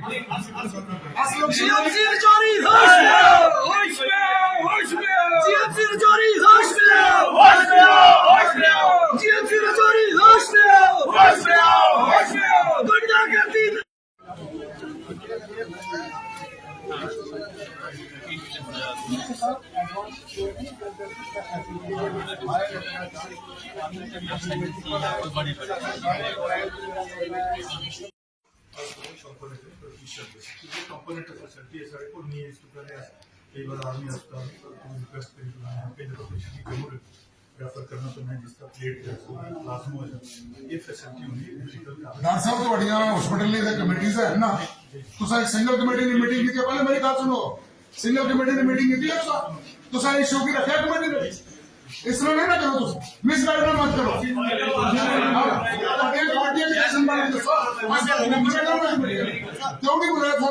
GMC Rajouri, hoş में आओ, hoş में आओ, hoş में आओ। GMC Rajouri, hoş में आओ, hoş में आओ, hoş में आओ। GMC Rajouri, hoş में आओ, hoş में आओ, होश में आओ। दुनिया करती कंपोनेंट फैसिलिटी है सारे को नहीं है इसको करने कई बार आर्मी अस्पताल रिक्वेस्ट करी तो यहाँ पे जब पेशेंट की जरूर रेफर करना तो मैं जिसका प्लेट प्लाज्मा है ये फैसिलिटी होनी है मेडिकल का डॉक्टर साहब तो बढ़िया हॉस्पिटल की कमेटीज है ना तो सारी सिंगल कमेटी ने मीटिंग की थी पहले मेरी बात सुनो सिंगल कमेटी ने मीटिंग की थी तो सारी इशू की रखा कमेटी ने इस तरह नहीं ना करो तुम मिसगाइड मत करो क्यों नहीं बुलाया था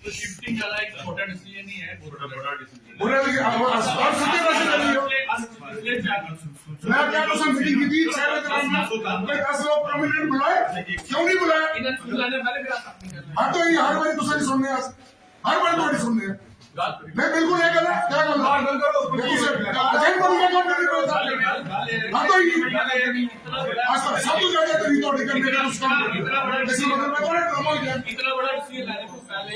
तो शिफ्टिंग वाला एक छोटा डिसीजन नहीं है, बड़ा डिसीजन बुरा लेकिन और सत्य वैसे कर रही हो मैं क्या तो मीटिंग की थी 6 बजे रात में 10 लोग प्रोमिनेंट बुलाए क्यों नहीं बुलाया हाँ तो ये हर बार तो सारी सुनने हर बार तो सुनने मैं बिल्कुल नहीं करना क्या करना अजय को भी काम करने को हाँ तो ये आज तक सब तो जाने तरी तो करने का उसका ऐसे मतलब मैं थोड़ा ड्रामा किया इतना बड़ा डिसीजन लाने से पहले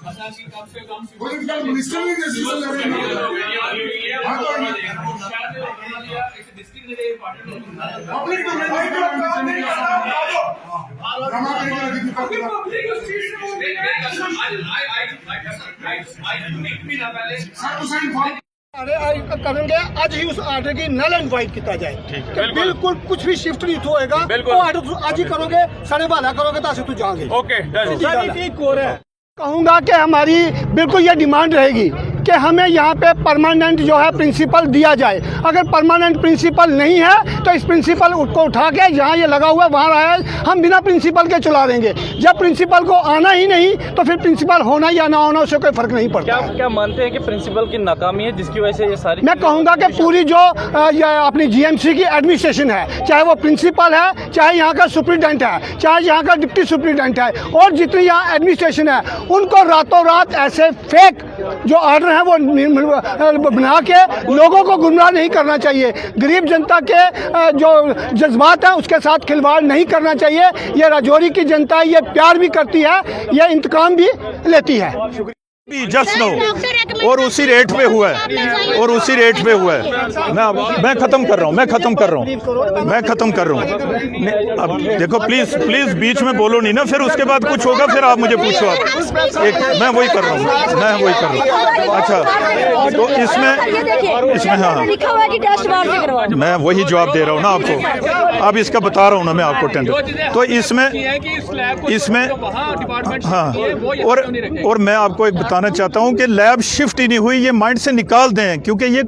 असा की कम से कम पॉलिटिकल मिनिस्टर ने डिसीजन ले रहे हैं हाँ तो पब्लिक तो नहीं करेंगे आज ही उस आर्डर की नल एंड वाइट किया जाए बिल्कुल कुछ भी शिफ्ट नहीं होएगा वो आर्डर आज ही करोगे सारे वाला करोगे तो तू जाओगे ओके कहूँगा कि हमारी बिल्कुल ये डिमांड रहेगी कि हमें यहाँ पे परमानेंट जो है प्रिंसिपल दिया जाए। अगर परमानेंट प्रिंसिपल नहीं है तो इस प्रिंसिपल को उठा के जहाँ ये लगा हुआ है वहाँ रहा है हम बिना प्रिंसिपल के चला देंगे। जब प्रिंसिपल को आना ही नहीं तो फिर प्रिंसिपल होना या ना होना उससे कोई फर्क नहीं पड़ता। क्या मानते हैं कि प्रिंसिपल की नाकामी है जिसकी वजह से ये सारी मैं कहूँगा कि पूरी जो अपनी GMC की एडमिनिस्ट्रेशन है चाहे वो प्रिंसिपल है चाहे यहाँ का सुप्रिटेंडेंट है चाहे यहाँ का डिप्टी सुप्रिटेंडेंट है और जितनी यहाँ एडमिनिस्ट्रेशन है उनको रातों रात ऐसे फेक जो ऑर्डर है वो बना के लोगों को गुमराह नहीं करना चाहिए। गरीब जनता के जो जज्बात हैं उसके साथ खिलवाड़ नहीं करना चाहिए। ये राजौरी की जनता ये प्यार भी करती है ये इंतकाम भी लेती है। जस्ट नो और उसी रेट पे हुआ है मैं खत्म कर रहा हूँ अब देखो प्लीज बीच में बोलो नहीं ना फिर उसके बाद कुछ होगा फिर आप मुझे पूछो आप मैं वही कर रहा हूँ अच्छा तो इसमें हाँ मैं वही जवाब दे रहा हूँ ना आपको अब इसका बता रहा हूँ ना मैं आपको टेंडर तो इसमें हाँ और मैं आपको एक बताना चाहता हूं कि लैब शिफ्ट ही नहीं हुई ये माइंड से निकाल दें क्योंकि ये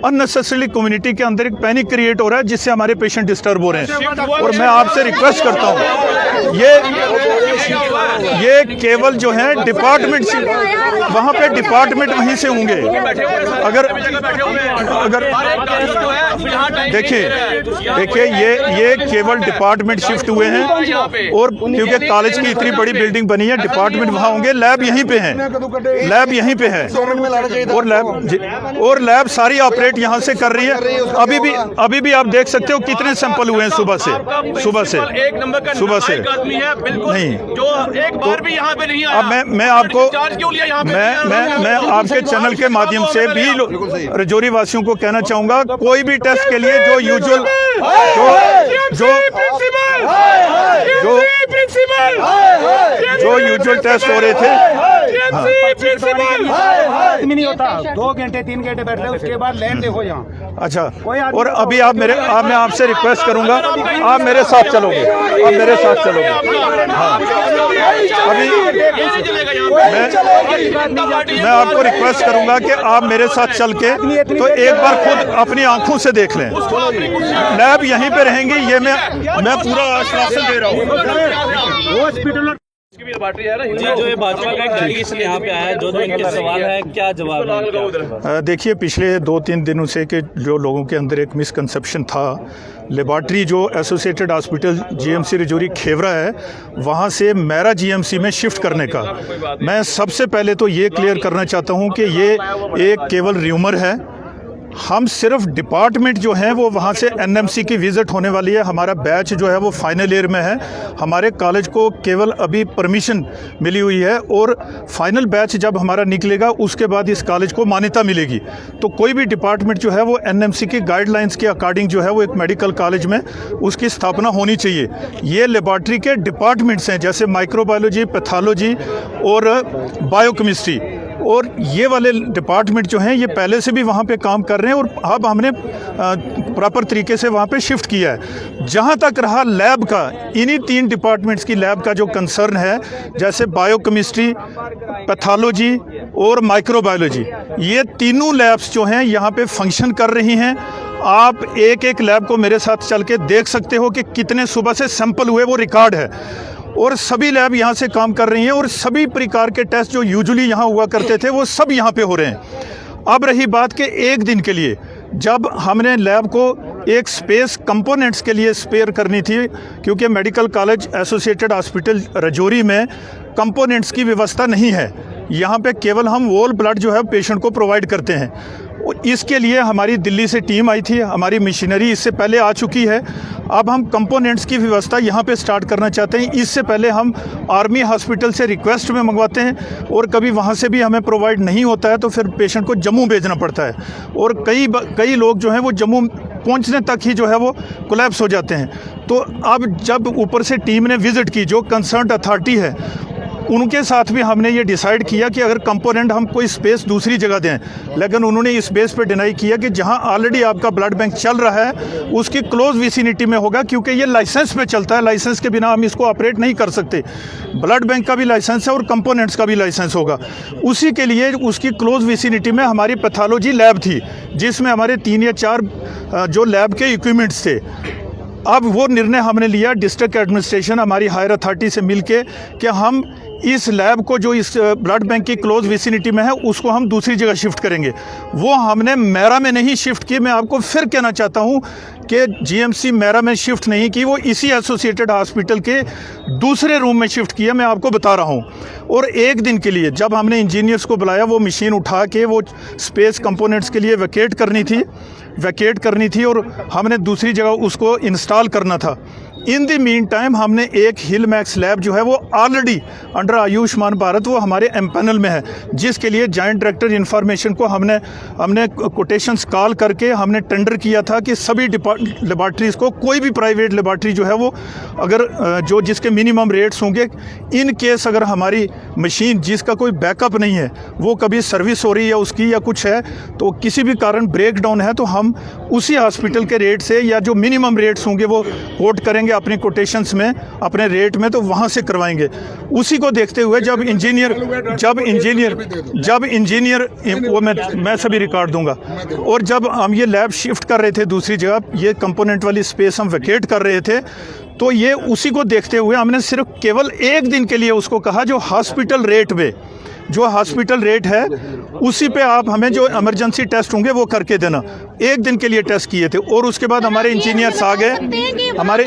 अननेसेसरी कम्युनिटी के अंदर एक पैनिक क्रिएट हो रहा है जिससे हमारे पेशेंट डिस्टर्ब हो रहे हैं और मैं आपसे रिक्वेस्ट करता हूं ये केवल जो है डिपार्टमेंट से वहां पे डिपार्टमेंट वहीं से होंगे अगर देखिए ये केवल डिपार्टमेंट शिफ्ट हुए हैं और क्योंकि कॉलेज की इतनी बड़ी बिल्डिंग बनी है डिपार्टमेंट वहां होंगे लैब यहीं पे है और लैब सारी ऑपरेट यहाँ से कर रही है अभी भी आप देख सकते हो कितने सैंपल हुए हैं सुबह से नहीं जो एक बार भी यहाँ पे नहीं आया। अब मैं आपके चैनल के माध्यम से भी राजौरी वासियों को कहना चाहूंगा कोई भी टेस्ट के लिए जो यूजुअल टेस्ट हो रहे थे नहीं होता 2 घंटे 3 घंटे बैठे उसके बाद लैंड देखो यहाँ। अच्छा और अभी मैं आपसे रिक्वेस्ट करूंगा आप मेरे साथ चलोगे हाँ अभी मैं आपको रिक्वेस्ट करूंगा कि आप मेरे साथ चल के तो एक बार खुद अपनी आंखों से देख लें लैब यहीं पे रहेंगी ये मैं पूरा आश्वासन दे रहा हूँ। जी, जो ये भाजपा का एक डेलीगेशन यहाँ पे आया है, जो इनके सवाल है, क्या जवाब है? देखिए, पिछले 2-3 दिनों से कि जो लोगों के अंदर एक मिसकंसेप्शन था, लेबॉर्ट्री जो associated hospital GMC Rajouri Khevra है, वहाँ से मेरा जीएमसी में शिफ्ट करने का, मैं सबसे पहले तो ये क्लियर करना चाहता हूँ कि ये एक केवल र्यूमर है। हम सिर्फ डिपार्टमेंट जो है वो वहाँ से एनएमसी की विज़िट होने वाली है। हमारा बैच जो है वो फाइनल ईयर में है। हमारे कॉलेज को केवल अभी परमिशन मिली हुई है और फाइनल बैच जब हमारा निकलेगा उसके बाद इस कॉलेज को मान्यता मिलेगी। तो कोई भी डिपार्टमेंट जो है वो एनएमसी की गाइडलाइंस के अकॉर्डिंग जो है वो एक मेडिकल कॉलेज में उसकी स्थापना होनी चाहिए। ये लेबॉर्ट्री के डिपार्टमेंट्स हैं जैसे माइक्रोबायोलॉजी, पैथोलॉजी और बायोकेमिस्ट्री, और ये वाले डिपार्टमेंट जो हैं ये पहले से भी वहाँ पे काम कर रहे हैं और अब हमने प्रॉपर तरीके से वहाँ पे शिफ्ट किया है। जहाँ तक रहा लैब का, इन्हीं 3 डिपार्टमेंट्स की लैब का जो कंसर्न है, जैसे बायोकेमिस्ट्री, पैथोलॉजी और माइक्रोबायोलॉजी, ये तीनों लैब्स जो हैं यहाँ पे फंक्शन कर रही हैं। आप एक एक लैब को मेरे साथ चल के देख सकते हो कि कितने सुबह से सैंपल हुए, वो रिकॉर्ड है। और सभी लैब यहाँ से काम कर रही हैं और सभी प्रकार के टेस्ट जो यूजुअली यहाँ हुआ करते थे वो सब यहाँ पे हो रहे हैं। अब रही बात कि एक दिन के लिए जब हमने लैब को एक स्पेस कंपोनेंट्स के लिए स्पेयर करनी थी, क्योंकि medical college associated hospital Rajouri में कंपोनेंट्स की व्यवस्था नहीं है। यहाँ पे केवल हम वोल ब्लड जो है पेशेंट को प्रोवाइड करते हैं। इसके लिए हमारी दिल्ली से टीम आई थी, हमारी मशीनरी इससे पहले आ चुकी है। अब हम कंपोनेंट्स की व्यवस्था यहाँ पे स्टार्ट करना चाहते हैं। इससे पहले हम आर्मी हॉस्पिटल से रिक्वेस्ट में मंगवाते हैं और कभी वहाँ से भी हमें प्रोवाइड नहीं होता है तो फिर पेशेंट को जम्मू भेजना पड़ता है, और कई लोग जो हैं वो जम्मू पहुँचने तक ही जो है वो कोलैप्स हो जाते हैं। तो अब जब ऊपर से टीम ने विज़िट की, जो कंसर्न्ड अथॉरिटी है उनके साथ भी हमने ये डिसाइड किया कि अगर कंपोनेंट हम कोई स्पेस दूसरी जगह दें, लेकिन उन्होंने इस बेस पे डिनाई किया कि जहां ऑलरेडी आपका ब्लड बैंक चल रहा है उसकी क्लोज विसिनिटी में होगा, क्योंकि ये लाइसेंस पे चलता है। लाइसेंस के बिना हम इसको ऑपरेट नहीं कर सकते। ब्लड बैंक का भी लाइसेंस है और कंपोनेंट्स का भी लाइसेंस होगा। उसी के लिए उसकी क्लोज विसिनिटी में हमारी पैथोलॉजी लैब थी, जिसमें हमारे 3 या 4 जो लैब के इक्विपमेंट्स थे। अब वो निर्णय हमने लिया डिस्ट्रिक्ट एडमिनिस्ट्रेशन हमारी हायर अथॉरिटी से मिलके कि हम इस लैब को जो इस ब्लड बैंक की क्लोज विसिनिटी में है उसको हम दूसरी जगह शिफ्ट करेंगे। वो हमने मेरा में नहीं शिफ्ट की। मैं आपको फिर कहना चाहता हूँ कि जीएमसी मेरा में शिफ्ट नहीं की, वो इसी एसोसिएटेड हॉस्पिटल के दूसरे रूम में शिफ्ट किया। मैं आपको बता रहा हूँ। और एक दिन के लिए जब हमने इंजीनियर्स को बुलाया, वो मशीन उठा के वो स्पेस कंपोनेंट्स के लिए वैकेट करनी थी और हमने दूसरी जगह उसको इंस्टॉल करना था। इन द मीन टाइम हमने एक हिल मैक्स लैब जो है वो ऑलरेडी अंडर आयुष्मान भारत वो हमारे एमपैनल में है, जिसके लिए जॉइंट डायरेक्टर इंफॉर्मेशन को हमने कोटेशंस कॉल करके हमने टेंडर किया था कि सभी लेबॉर्ट्रीज को, कोई भी प्राइवेट लेबॉर्ट्री जो है वो अगर जो जिसके मिनिमम रेट्स होंगे, इन केस अगर हमारी मशीन जिसका कोई बैकअप नहीं है, वो कभी सर्विस हो रही है उसकी या कुछ है, तो किसी भी कारण ब्रेक डाउन है, तो हम उसी हॉस्पिटल के रेट से या जो मिनिमम रेट्स होंगे वो कोट करेंगे अपने कोटेशंस में, अपने रेट में, तो वहाँ से करवाएंगे। उसी को देखते हुए जब इंजीनियर वो मैं सभी रिकॉर्ड दूंगा। और जब हम ये लैब शिफ्ट कर रहे थे दूसरी जगह, ये कंपोनेंट वाली स्पेस हम वैकेट कर रहे थे, तो ये उसी को देखते हुए हमने सिर्फ केवल एक दिन के लिए उसको कहा जो हॉस्पिटल रेट है उसी पे आप हमें जो इमरजेंसी टेस्ट होंगे वो करके देना। एक दिन के लिए टेस्ट किए थे और उसके बाद हमारे इंजीनियर्स आ गए। हमारे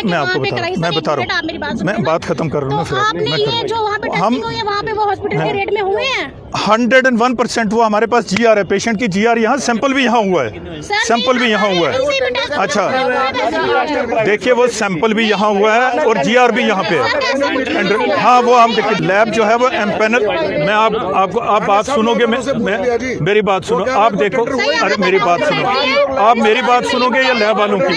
मैं आपको बता रहा हूँ, मैं बात खत्म कर रहा हूँ। हम 101% वो हमारे पास GR है, पेशेंट की GR यहाँ, सैंपल भी यहाँ हुआ है, अच्छा देखिए वो सैंपल भी यहाँ हुआ है और GR भी यहाँ पे है। हाँ, वो हम देखिए लैब जो है वो एमपैनल। मैं आपको आप बात सुनोगे, मेरी बात सुनो, आप देखो, अरे मेरी बात सुनो, आप मेरी बात सुनोगे या लैब वालों की?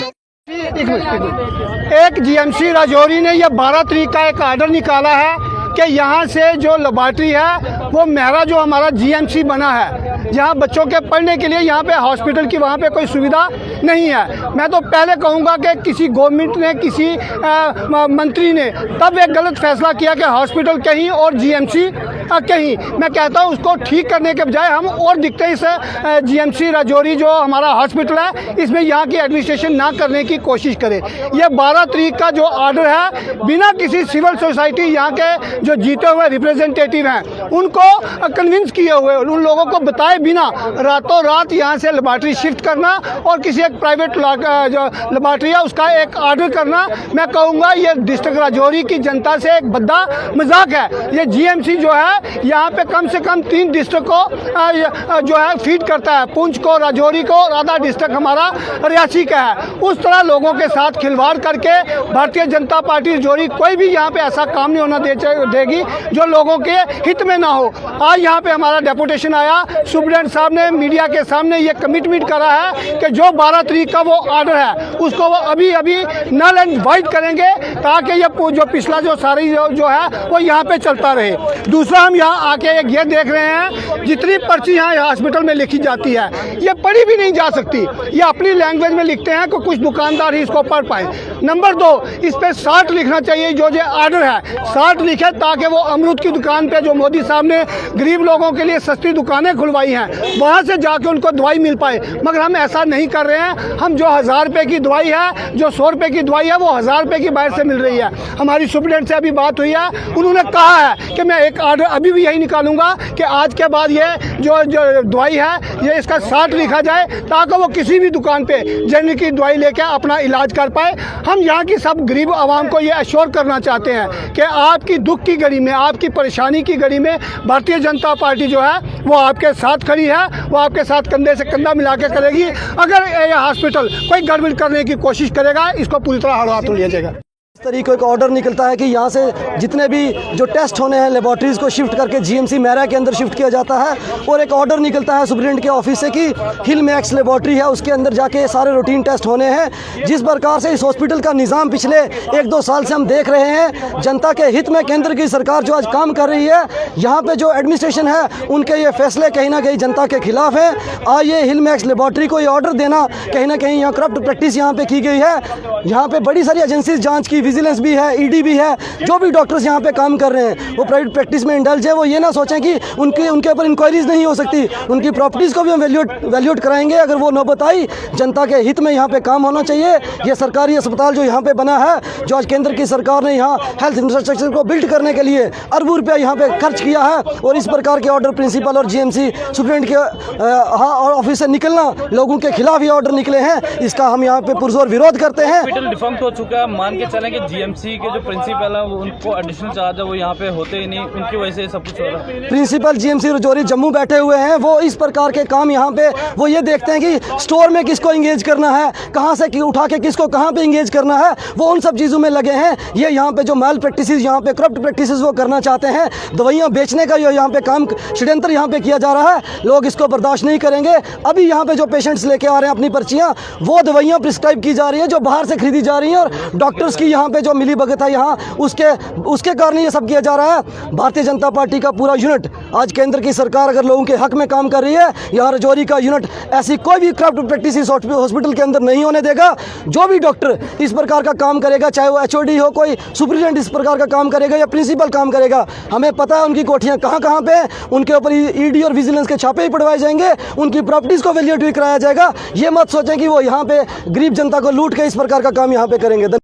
एक जीएमसी रजौरी ने यह 12 तारीख का एक ऑर्डर निकाला है कि यहाँ से जो लेबॉर्ट्री है वो मेरा जो हमारा जीएमसी बना है, जहाँ बच्चों के पढ़ने के लिए यहाँ पे हॉस्पिटल की वहाँ पे कोई सुविधा नहीं है। मैं तो पहले कहूँगा कि किसी गवर्नमेंट ने, किसी मंत्री ने तब एक गलत फैसला किया कि हॉस्पिटल कहीं और जीएमसी कहीं। मैं कहता हूँ उसको ठीक करने के बजाय हम और दिखते इस जीएमसी राजौरी जो हमारा हॉस्पिटल है इसमें यहाँ की एडमिनिस्ट्रेशन ना करने की कोशिश करें। ये 12 तारीख का जो ऑर्डर है बिना किसी सिविल सोसाइटी यहाँ के जो जीते हुए रिप्रेजेंटेटिव हैं उनको कन्विंस किए हुए, उन लोगों को बताए बिना रातों रात यहाँ से लेबॉर्ट्री शिफ्ट करना और किसी एक प्राइवेट जो लेबॉर्ट्री है उसका एक ऑर्डर करना, मैं कहूँगा ये डिस्ट्रिक्ट राजौरी की जनता से एक बद्दा मजाक है। ये जीएमसी जो है यहाँ पे कम से कम 3 डिस्ट्रिक्ट को जो है फीड करता है, पुंछ को, राजौरी को और आधा डिस्ट्रिक्ट हमारा रियासी का है। उस तरह लोगों के साथ खिलवाड़ करके भारतीय जनता पार्टी राजौरी कोई भी यहाँ पे ऐसा काम नहीं होना देगी जो लोगों के हित में ना हो। आज यहाँ पे हमारा डेपुटेशन आया, सुप्रीडेंट साहब ने मीडिया के सामने ये कमिटमेंट करा है कि जो 12 तारीख का वो ऑर्डर है उसको वो अभी नल एंड वाइड करेंगे ताकि ये जो पिछला जो सारी जो है वो यहाँ पे चलता रहे। दूसरा हम यहाँ आके ये देख रहे हैं जितनी पर्ची यहाँ हॉस्पिटल में लिखी जाती है ये पढ़ी भी नहीं जा सकती, ये अपनी लैंग्वेज में लिखते हैं कि कुछ दुकानदार ही इसको पढ़ पाए। नंबर 2, इस पे 60 लिखना चाहिए, जो ऑर्डर है 60 लिखे ताकि वो अमरूद की दुकान पे जो मोदी साहब ने गरीब लोगों के लिए सस्ती दुकानें खुलवाई हैं वहाँ से जाके उनको दवाई मिल पाए। मगर हम ऐसा नहीं कर रहे हैं। हम जो 1000 रुपये की दवाई है, जो 100 रुपये की दवाई है वो 1000 रुपये की बाहर से मिल रही है। हमारी सुप्रीडेंट से अभी बात हुई है, उन्होंने कहा है कि मैं एक ऑर्डर अभी भी यही निकालूंगा कि आज के बाद ये जो दवाई है ये इसका 60 लिखा जाए ताकि वो किसी भी दुकान पे जनरल की दवाई लेके अपना इलाज कर पाए। हम यहाँ की सब गरीब आवाम को ये अश्योर करना चाहते हैं कि आपकी दुख की घड़ी में, आपकी परेशानी की घड़ी में भारतीय जनता पार्टी जो है वो आपके साथ खड़ी है, वो आपके साथ कंधे से कंधा मिला के करेगी। अगर ये हॉस्पिटल कोई गड़बड़ करने की कोशिश करेगा इसको पूरी तरह हाथ लिया जाएगा। इस तरीके का ऑर्डर निकलता है कि यहाँ से जितने भी जो टेस्ट होने हैं लेबॉर्ट्रीज़ को शिफ्ट करके जीएमसी मैरा के अंदर शिफ्ट किया जाता है और एक ऑर्डर निकलता है सुप्रीडेंट के ऑफिस से कि हिल मैक्स लेबॉर्ट्री है उसके अंदर जाके सारे रूटीन टेस्ट होने हैं। जिस प्रकार से इस हॉस्पिटल का निज़ाम पिछले 1-2 साल से हम देख रहे हैं, जनता के हित में केंद्र की सरकार जो आज काम कर रही है, यहाँ पे जो एडमिनिस्ट्रेशन है उनके ये फैसले कहीं ना कहीं जनता के खिलाफ हैं। आज ये हिल मैक्स लेबॉर्ट्री को ये ऑर्डर देना कहीं ना कहीं यहाँ करप्ट प्रैक्टिस यहाँ पे की गई है। यहाँ पे बड़ी सारी एजेंसीज जाँच की, विजिलेंस भी है, ईडी भी है, जो भी डॉक्टर्स यहाँ पे काम कर रहे हैं वो प्राइवेट प्रैक्टिस में इंडल्ज है। वो ये ना सोचें कि उनके ऊपर इंक्वायरीज नहीं हो सकती, उनकी प्रॉपर्टीज़ को भी हम वैल्यूएट कराएंगे। अगर वो नौबत आई, जनता के हित में यहाँ पे काम होना चाहिए। ये सरकारी अस्पताल जो यहाँ पे बना है, जो आज केंद्र की सरकार ने यहाँ हेल्थ इंफ्रास्ट्रक्चर को बिल्ड करने के लिए अरबों रुपया यहाँ पे खर्च किया है और इस प्रकार के ऑर्डर प्रिंसिपल और जीएमसी सुप्रीडेंट के ऑफिस से निकलना, लोगों के खिलाफ ये ऑर्डर निकले हैं, इसका हम यहाँ पे पुरजोर विरोध करते हैं। हॉस्पिटल डिफंक्ट हो चुका है, मान के चलें कि जीएमसी के जो प्रिंसिपल है वो उनको एडिशनल चार्ज है वो यहाँ पे होते ही नहीं, उनकी वजह से सब कुछ हो रहा है। प्रिंसिपल जीएमसी राजौरी जम्मू बैठे हुए हैं, वो इस प्रकार के काम यहाँ पे वो ये देखते हैं कि स्टोर में किसको इंगेज करना है, कहाँ से उठा के किसको कहाँ पे इंगेज करना है, वो उन सब चीज़ों में लगे हैं। ये यहाँ पे जो मैल प्रैक्टिस, यहाँ पे करप्ट प्रैक्टिस वो करना चाहते हैं। दवाइयाँ बेचने का जो यहाँ पे काम षड्यंत्र यहाँ पे किया जा रहा है, लोग इसको बर्दाश्त नहीं करेंगे। अभी यहाँ पे जो पेशेंट्स लेके आ रहे हैं अपनी पर्चियाँ, वो दवाइयाँ प्रिस्क्राइब की जा रही है जो बाहर से खरीदी जा रही हैं और डॉक्टर्स की यहाँ पे जो मिली भगत है यहाँ उसके कारण ये सब किया जा रहा है। भारतीय जनता पार्टी का पूरा यूनिट, आज केंद्र की सरकार अगर लोगों के हक में काम कर रही है, यहाँ राजौरी का यूनिट ऐसी कोई भी करप्ट प्रैक्टिस इस हॉस्पिटल के अंदर नहीं होने देगा। जो भी डॉक्टर इस प्रकार का काम करेगा, चाहे वो एचओडी हो, कोई सुप्रीडेंट इस प्रकार का काम करेगा या प्रिंसिपल काम करेगा, हमें पता है उनकी कोठियाँ कहाँ कहाँ पे, उनके ऊपर ईडी और विजिलेंस के छापे ही पड़वाए जाएंगे, उनकी प्रॉपर्टीज़ को वैल्यूएट भी कराया जाएगा। ये मत सोचें कि वो यहाँ पे गरीब जनता को लूट के इस प्रकार का काम यहाँ पे करेंगे।